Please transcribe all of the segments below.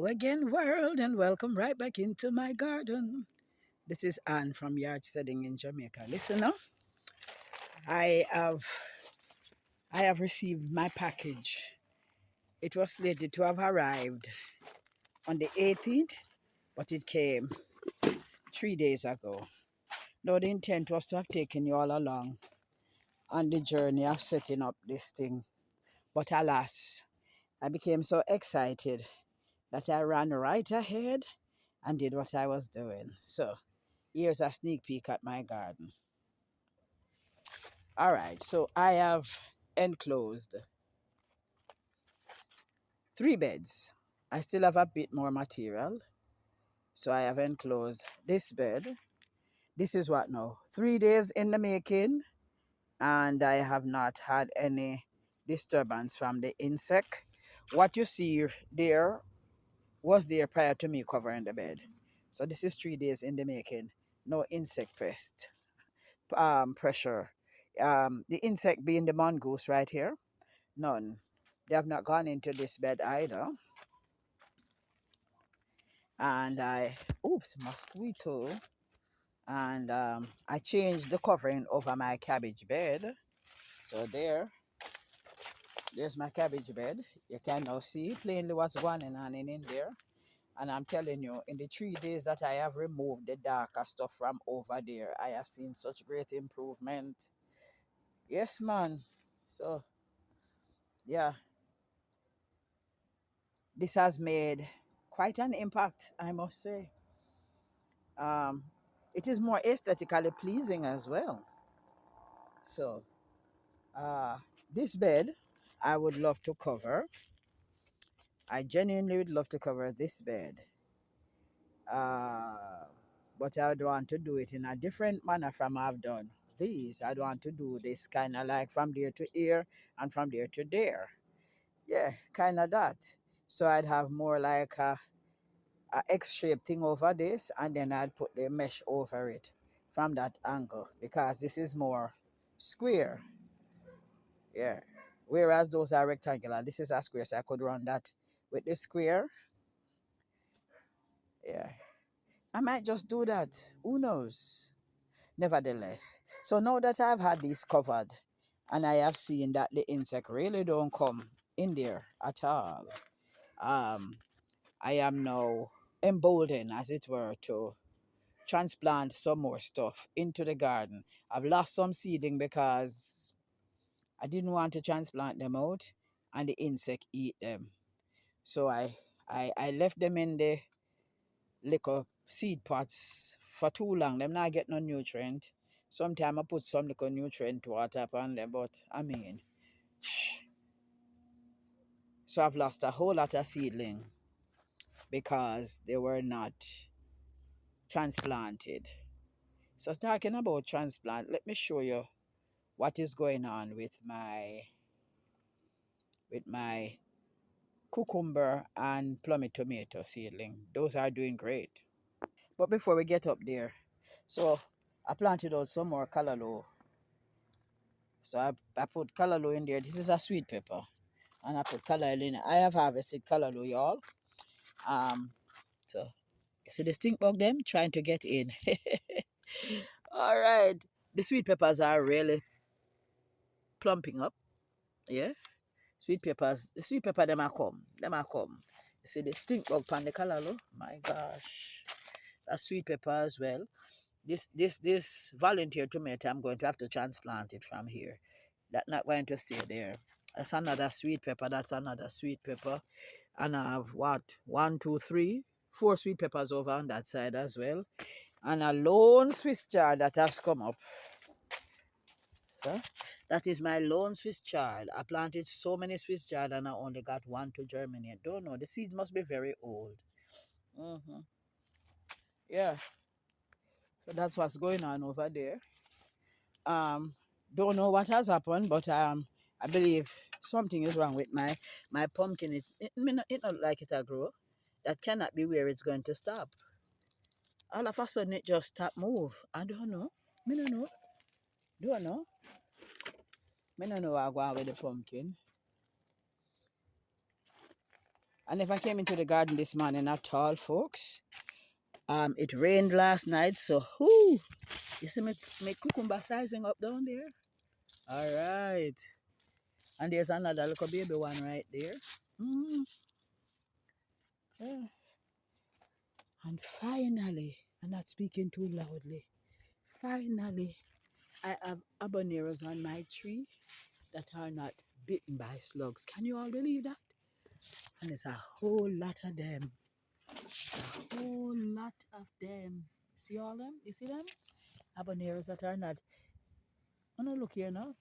Hello again, world, and welcome right back into my garden. This is Anne from Yard Studying in Jamaica. Listen now, I have I have received my package. It was slated to have arrived on the 18th, but it came 3 days ago. Now the intent was to have taken you all along on the journey of setting up this thing, but alas, I became so excited that I ran right ahead and did what I was doing. So here's a sneak peek at my garden. All right, so I have enclosed 3 beds. I still have a bit more material. So I have enclosed this bed. This is what now? 3 days in the making, and I have not had any disturbance from the insect. What you see there was there prior to me covering the bed. So this is 3 days in the making. No insect pest pressure. The insect being the mongoose right here. None. They have not gone into this bed either. And mosquito. And I changed the covering over my cabbage bed. So there's my cabbage bed. You can now see plainly what's going on in there. And I'm telling you, in the 3 days that I have removed the darker stuff from over there, I have seen such great improvement. Yes, man. So, yeah, this has made quite an impact, I must say. Um, it is more aesthetically pleasing as well. So, uh, this bed, I would love to cover. I genuinely would love to cover this bed. Uh, but I would want to do it in a different manner from I've done these. I'd want to do this kind of like from there to here and from there to there. Yeah, kind of that. So I'd have more like a X-shaped thing over this, and then I'd put the mesh over it from that angle because this is more square. Yeah. Whereas those are rectangular. This is a square, so I could run that with the square. Yeah. I might just do that. Who knows? Nevertheless. So now that I've had this covered and I have seen that the insect really don't come in there at all, um, I am now emboldened, as it were, to transplant some more stuff into the garden. I've lost some seedling because I didn't want to transplant them out and the insect eat them. So I left them in the little seed pots for too long. Them not get no nutrient. Sometimes I put some little nutrient water upon them, but I mean, so I've lost a whole lot of seedling because they were not transplanted. So talking about transplant, let me show you what is going on with my cucumber and plummy tomato seedling. Those are doing great. But before we get up there, so I planted out some more callaloo. So I put callaloo in there. This is a sweet pepper. And I put callaloo in it. I have harvested callaloo, y'all. Um, so you see the stink bug them trying to get in. All right. The sweet peppers are really plumping up. Yeah. Sweet peppers. The sweet pepper them are come. Them are come. You see the stink bug pan the callaloo. My gosh. That's sweet pepper as well. This volunteer tomato, I'm going to have to transplant it from here. That's not going to stay there. That's another sweet pepper. That's another sweet pepper. And I have what? 1, 2, 3, 4 sweet peppers over on that side as well. And a lone Swiss chard that has come up. Huh? That is my lone Swiss chard. I planted so many Swiss chard and I only got one to germinate. Don't know. The seeds must be very old. Yeah. So that's what's going on over there. Um, don't know what has happened, but I believe something is wrong with my pumpkin. It not like it'll grow. That cannot be where it's going to stop. All of a sudden it just stop move. I don't know. Me no know. Do I know? Me no know what I go on with the pumpkin. I never came into the garden this morning at all, folks. It rained last night, so whoo, you see me cucumber sizing up down there. All right, and there's another little baby one right there. Mm, yeah. And finally, I'm not speaking too loudly. Finally, I have habaneros on my tree that are not bitten by slugs. Can you all believe that? And there's a whole lot of them. It's a whole lot of them. See all them? You see them? Habaneros that are not. Oh no, look here now.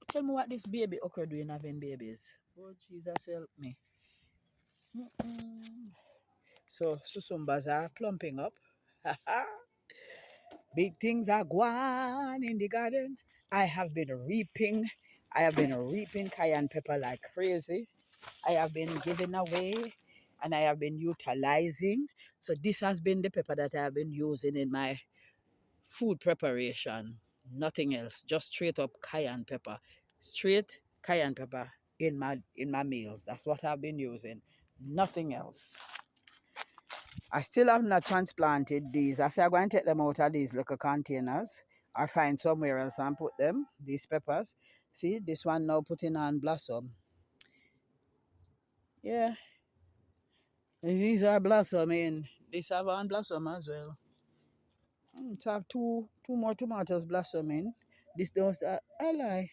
Tell me what this baby okra doing having babies. Oh Jesus help me. Mm-mm. So susumbas are plumping up. Big things are going in the garden. I have been reaping. I have been reaping cayenne pepper like crazy. I have been giving away and I have been utilizing. So this has been the pepper that I have been using in my food preparation. Nothing else. Just straight up cayenne pepper. Straight cayenne pepper in my meals. That's what I've been using. Nothing else. I still have not transplanted these. I say I'm going to take them out of these little containers or find somewhere else and put them, these peppers. See, this one now putting on blossom. Yeah, these are blossoming. These have on blossom as well. It have two more tomatoes blossoming. This does, I lie.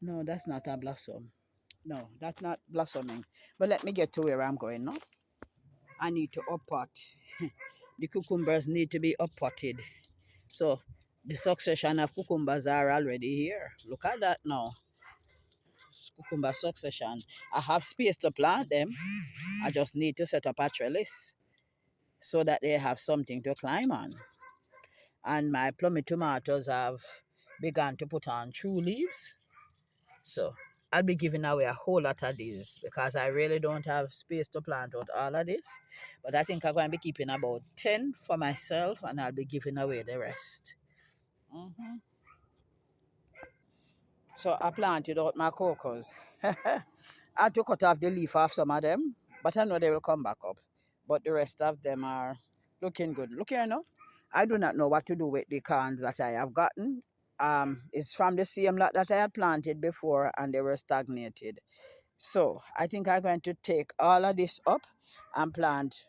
No, that's not a blossom. No, that's not blossoming. But let me get to where I'm going now. I need to up pot. The cucumbers need to be up potted. So the succession of cucumbers are already here. Look at that now. Cucumber succession. I have space to plant them. I just need to set up a trellis so that they have something to climb on. And my plummy tomatoes have begun to put on true leaves. So I'll be giving away a whole lot of these because I really don't have space to plant out all of this. But I think I'm going to be keeping about 10 for myself and I'll be giving away the rest. Mhm. So I planted out my cocos. I had to cut off the leaf off some of them, but I know they will come back up. But the rest of them are looking good. Look here now. I do not know what to do with the corns that I have gotten. It's from the same lot that I had planted before and they were stagnated. So I think I'm going to take all of this up and plant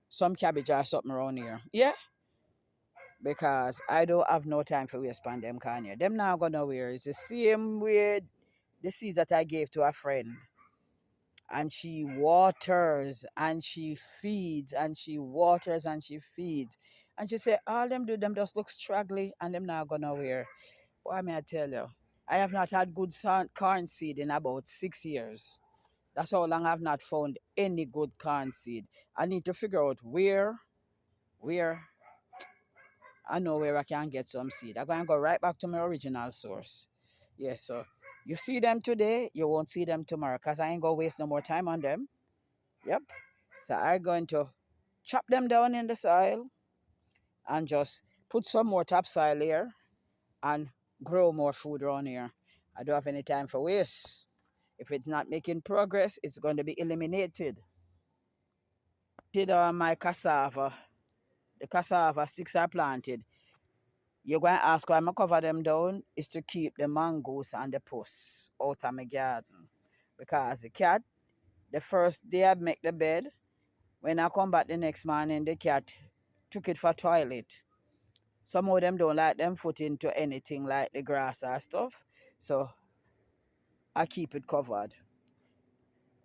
some cabbage or something around here. Yeah, because I don't have no time for waste on them can you. Them now go nowhere. It's the same way the seeds that I gave to a friend. And she waters and she feeds and she waters and she feeds. And she said, all them do them just look straggly and them now go nowhere. Why may I tell you? I have not had good corn seed in about 6 years. That's how long I've not found any good corn seed. I need to figure out where I know where I can get some seed. I'm going to go right back to my original source. Yeah, so you see them today, you won't see them tomorrow because I ain't going to waste no more time on them. Yep. So I'm going to chop them down in the soil and just put some more topsoil here and grow more food around here. I don't have any time for waste. If it's not making progress, it's going to be eliminated. Did my cassava, the cassava sticks I planted. You're going to ask why I cover them down is to keep the mangoose and the puss out of my garden. Because the cat, the first day I make the bed, when I come back the next morning, the cat took it for toilet. Some of them don't like them foot into anything like the grass or stuff. So I keep it covered.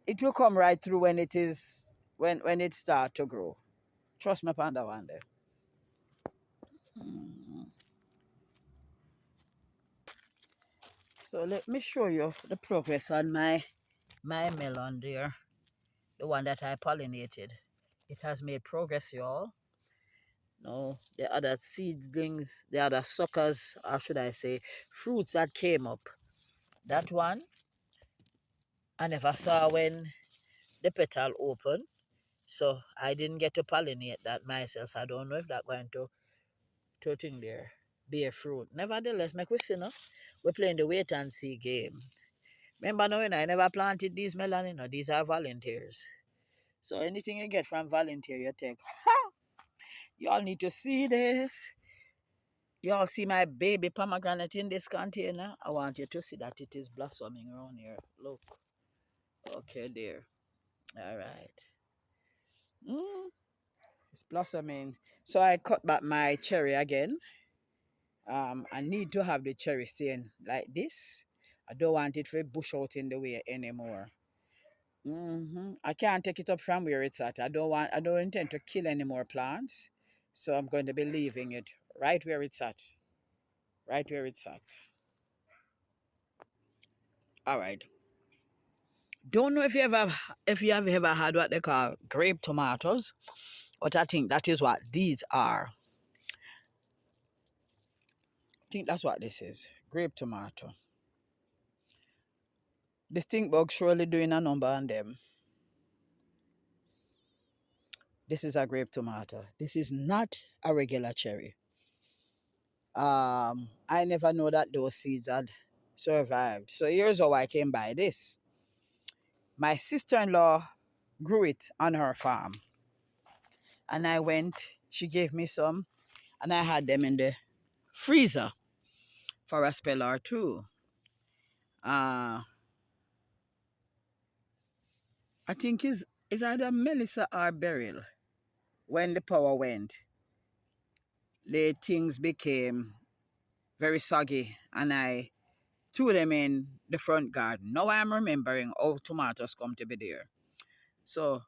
It will come right through when it is when it start to grow. Trust me upon that one there. Mm. So let me show you the progress on my melon there. The one that I pollinated. It has made progress, y'all. No, the other seedlings, the other suckers, or should I say, fruits that came up. That one, I never saw when the petal opened. So I didn't get to pollinate that myself. So I don't know if that's going to thing there, bear fruit. Nevertheless, make we see, no? We're playing the wait and see game. Remember now, I never planted these melon, these are volunteers. So anything you get from volunteer, you take. Y'all need to see this. Y'all see my baby pomegranate in this container? I want you to see that it is blossoming around here. Look. Okay, there. All right. Mm, it's blossoming. So I cut back my cherry again. I need to have the cherry staying like this. I don't want it to bush out in the way anymore. I can't take it up from where it's at. I don't intend to kill any more plants. So I'm going to be leaving it right where it's at. Right where it's at. All right. Don't know if you have ever had what they call grape tomatoes, but I think that is what these are. I think that's what this is. Grape tomato. The stink bug surely doing a number on them. This is a grape tomato. This is not a regular cherry. I never know that those seeds had survived. So here's how I came by this. My sister-in-law grew it on her farm. And I went, she gave me some, and I had them in the freezer for a spell or two. Uh, I think it's either Melissa or Beryl. When the power went, the things became very soggy, and I threw them in the front garden. Now I'm remembering how tomatoes come to be there. So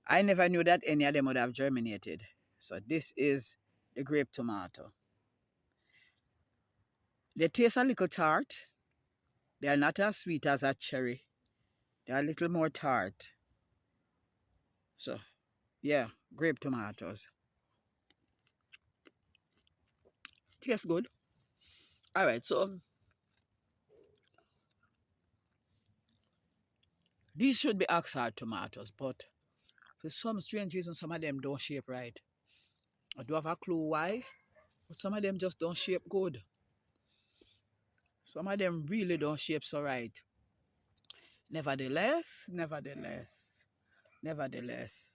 I never knew that any of them would have germinated. So this is the grape tomato. They taste a little tart. They are not as sweet as a cherry. They are a little more tart. So yeah, grape tomatoes. Tastes good. All right, so these should be oxide tomatoes, but for some strange reason, some of them don't shape right. I don't have a clue why, but some of them just don't shape good. Some of them really don't shape so right. Nevertheless,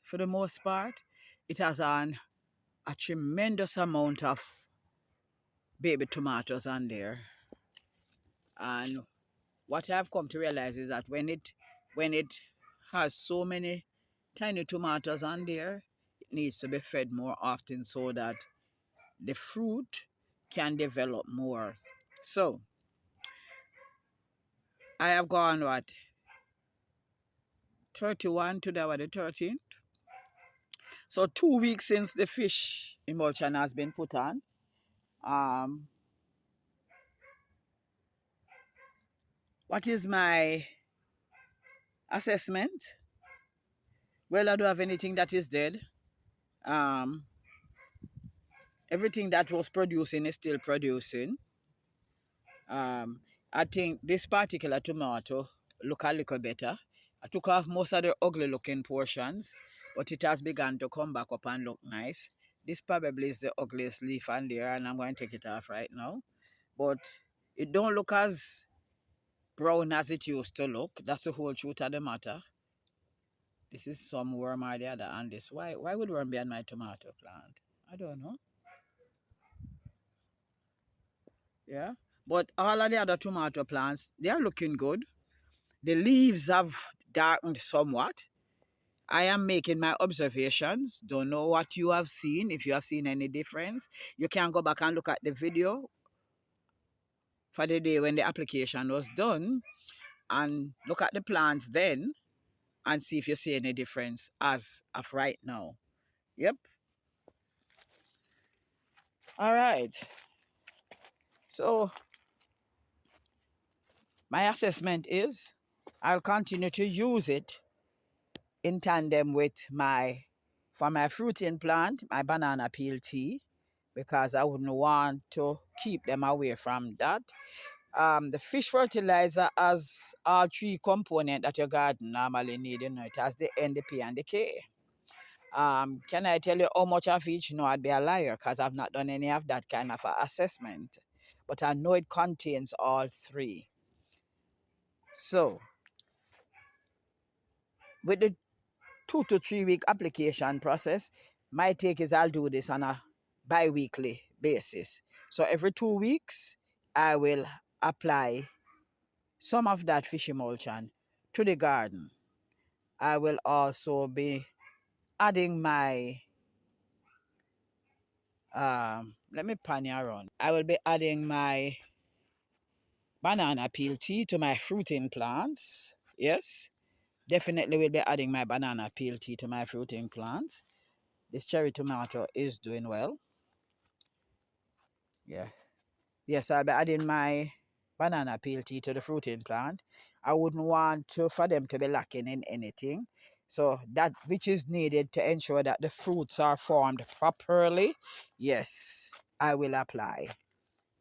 for the most part, it has a tremendous amount of baby tomatoes on there. And what I've come to realize is that when it has so many tiny tomatoes on there, it needs to be fed more often so that the fruit can develop more. So I have gone 31 to the 13th. So 2 weeks since the fish emulsion has been put on. Um, what is my assessment? Well, I don't have anything that is dead. Um, everything that was producing is still producing. Um, I think this particular tomato look a little better. I took off most of the ugly looking portions, but it has begun to come back up and look nice. This probably is the ugliest leaf on there, and I'm going to take it off right now. But it don't look as brown as it used to look. That's the whole truth of the matter. This is some worm or the other on this. Why would worm be on my tomato plant? I don't know. Yeah. But all of the other tomato plants, they are looking good. The leaves have darkened somewhat. I am making my observations. Don't know what you have seen, if you have seen any difference. You can go back and look at the video for the day when the application was done and look at the plants then and see if you see any difference as of right now. Yep. All right. So my assessment is I'll continue to use it in tandem with for my fruiting plant, my banana peel tea, because I wouldn't want to keep them away from that. The fish fertilizer has all three components that your garden normally need. It has the N, the P, and the K. Can I tell you how much of each? No, I'd be a liar because I've not done any of that kind of assessment. But I know it contains all three. So with the 2 to 3 week application process, my take is I'll do this on a bi-weekly basis. So every 2 weeks, I will apply some of that fishy mulch to the garden. I will also be adding my let me pan you around. I will be adding my banana peel tea to my fruiting plants. Yes, definitely will be adding my banana peel tea to my fruiting plants. This cherry tomato is doing well. Yeah. Yes, I'll be adding my banana peel tea to the fruiting plant. I wouldn't want for them to be lacking in anything. So that which is needed to ensure that the fruits are formed properly, yes, I will apply.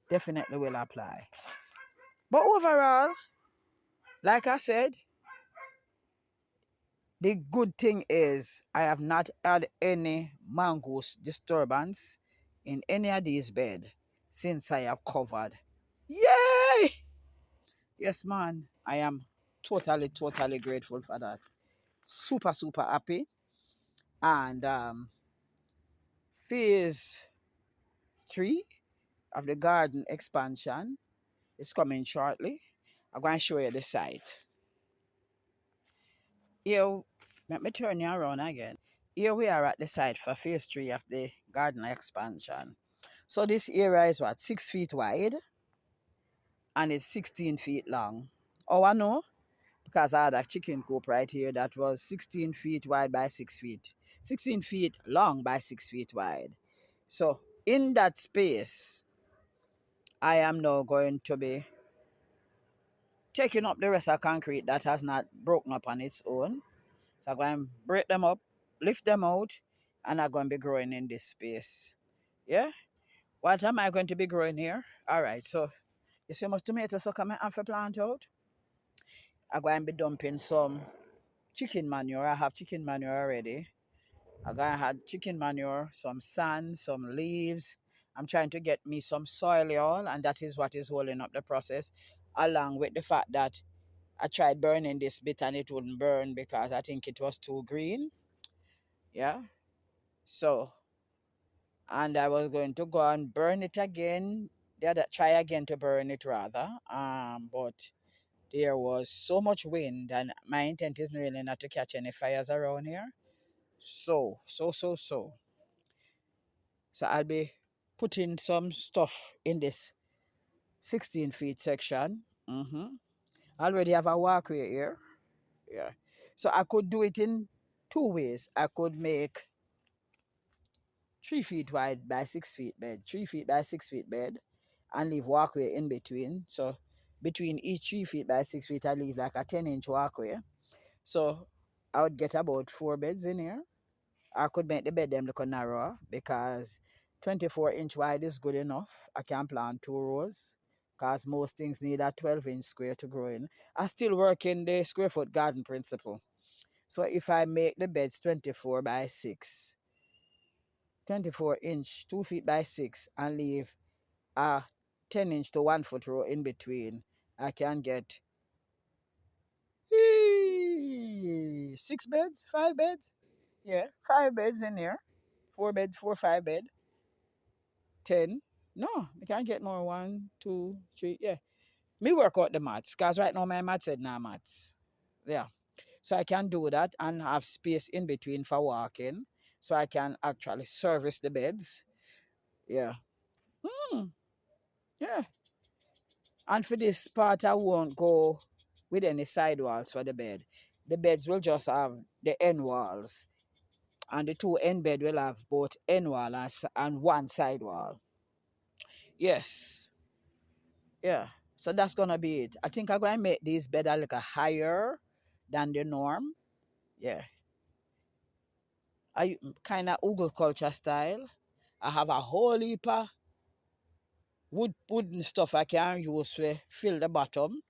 Definitely will apply. But overall, like I said, the good thing is I have not had any mangoose disturbance in any of these beds since I have covered. Yay! Yes, man. I am totally, totally grateful for that. Super, super happy. And phase 3 of the garden expansion is coming shortly. I'm going to show you the site. Here, let me turn you around again. Here we are at the site for phase 3 of the garden expansion. So this area is what, 6 feet wide and it's 16 feet long. Oh, I know, because I had a chicken coop right here that was 16 feet wide by 6 feet, 16 feet long by 6 feet wide. So in that space, I am now going to be taking up the rest of concrete that has not broken up on its own. So I'm going to break them up, lift them out, and I'm going to be growing in this space. Yeah? What am I going to be growing here? All right, so you see much tomatoes so come and for plant out? I'm going to be dumping some chicken manure. I have chicken manure already. I'm going to add chicken manure, some sand, some leaves. I'm trying to get me some soil, y'all, and that is what is holding up the process, along with the fact that I tried burning this bit and it wouldn't burn because I think it was too green. Yeah. So, and I was going to go and burn it again. Try again to burn it rather. But there was so much wind, and my intent is really not to catch any fires around here. So. So I'll be putting some stuff in this 16 feet section. I already have a walkway here. Yeah. So I could do it in 2 ways. I could make 3 feet wide by 6 feet bed, 3 feet by 6 feet bed, and leave walkway in between. So between each 3 feet by 6 feet, I leave like a 10-inch walkway. So I would get about 4 beds in here. I could make the bed them look narrower because 24-inch wide is good enough. I can plant 2 rows because most things need a 12-inch square to grow in. I still work in the square foot garden principle. So if I make the beds 24 by 6, 24-inch, 2 feet by 6, and leave a 10-inch to 1 foot row in between, I can get 6 beds, 5 beds. Yeah, 5 beds in here. 4 beds, 5 bed. 10. No, I can't get more. 1, 2, 3. Yeah. Me work out the maths because right now my maths said nah maths. Yeah. So I can do that and have space in between for walking. So I can actually service the beds. Yeah. Hmm. Yeah. And for this part, I won't go with any side walls for the bed. The beds will just have the end walls. And the 2 end bed will have both end wall and one side wall. Yes. Yeah. So that's gonna be it. I think I'm gonna make this bed a little higher than the norm. Yeah. I kind of Ugle culture style. I have a whole heap of wooden stuff I can use to fill the bottom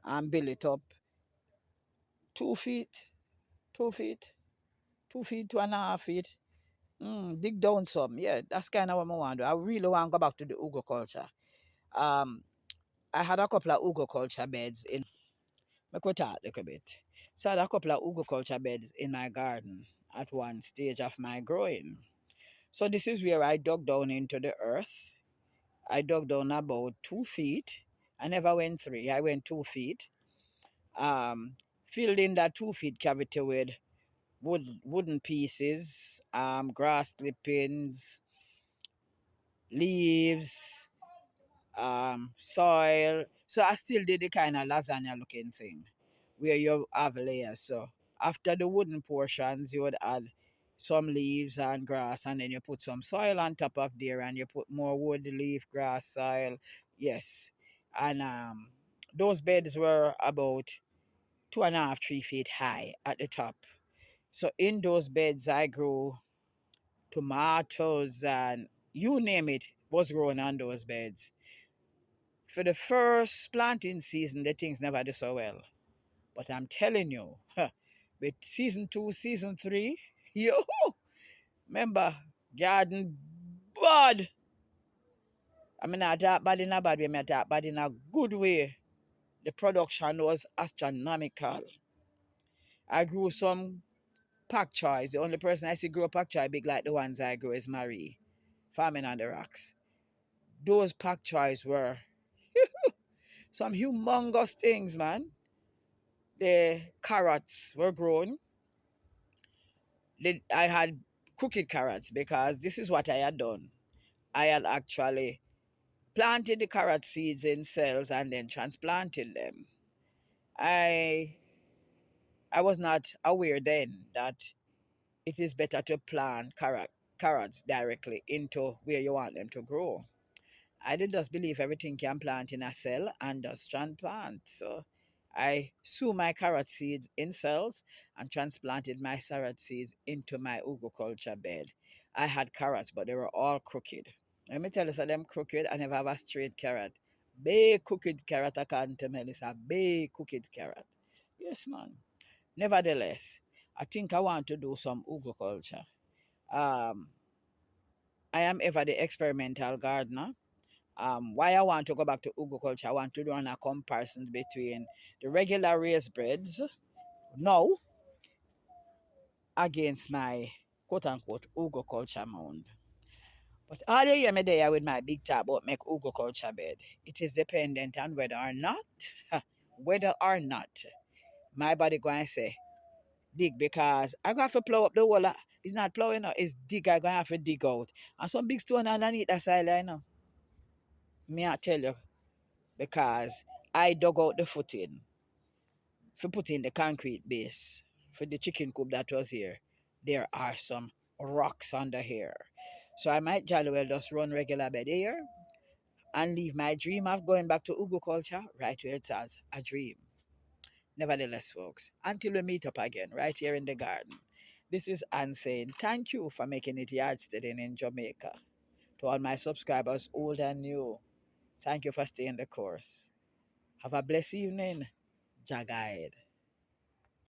and build it up 2 feet, 2 feet, 2 feet, 2.5 feet. Dig down some. Yeah, that's kind of what I want to do. I really want to go back to the Ugo culture. Um, I had a couple of Ugo culture beds in. I could talk a little bit. So I had a couple of ugu culture beds in my garden at one stage of my growing. So this is where I dug down into the earth. I dug down about 2 feet. I never went 3. I went 2 feet. Um, Filled in that 2 feet cavity with wooden pieces, grass clippings, leaves, soil. So I still did the kind of lasagna looking thing where you have layers. So after the wooden portions, you would add some leaves and grass, and then you put some soil on top of there, and you put more wood, leaf, grass, soil. Yes, and those beds were about 2.5, 3 feet high at the top. So in those beds, I grew tomatoes and you name it was growing on those beds. For the first planting season, the things never do so well. But I'm telling you, with season 2, season 3, yo, remember, garden bad. I mean, not that bad in a bad way, I that bad in a good way. The production was astronomical. I grew some pak choys. The only person I see grow pak choy big like the ones I grew is Marie, farming on the rocks. Those pak choys were some humongous things, man. The carrots were grown. I had crooked carrots because this is what I had done. I had actually planted the carrot seeds in cells and then transplanted them. I I was not aware then that it is better to plant carrots directly into where you want them to grow. I did just believe everything can plant in a cell and just transplant. So I sow my carrot seeds in cells and transplanted my carrot seeds into my ugu culture bed. I had carrots, but they were all crooked. Let me tell you, so them crooked, I never have a straight carrot. Big crooked carrot, according to Melissa. Big crooked carrot. Yes, man. Nevertheless, I think I want to do some ugu culture. Um, I am ever the experimental gardener. Why I want to go back to Ugu culture, I want to do a comparison between the regular raised beds now against my quote unquote Ugu culture mound. But all you hear me there with my big talk about make Ugu culture bed, it is dependent on whether or not, my body going to say, dig because I gonna have to plow up the wall. It's not plowing out, it's dig. I gonna have to dig out. And some big stone underneath that side, I know. Me I tell you, because I dug out the footing for putting the concrete base for the chicken coop that was here. There are some rocks under here. So I might jolly well just run regular bed here and leave my dream of going back to Ugu culture right where it says a dream. Nevertheless, folks, until we meet up again right here in the garden, this is Anne saying thank you for making it yard studying in Jamaica. To all my subscribers, old and new, thank you for staying the course. Have a blessed evening. Jagaid.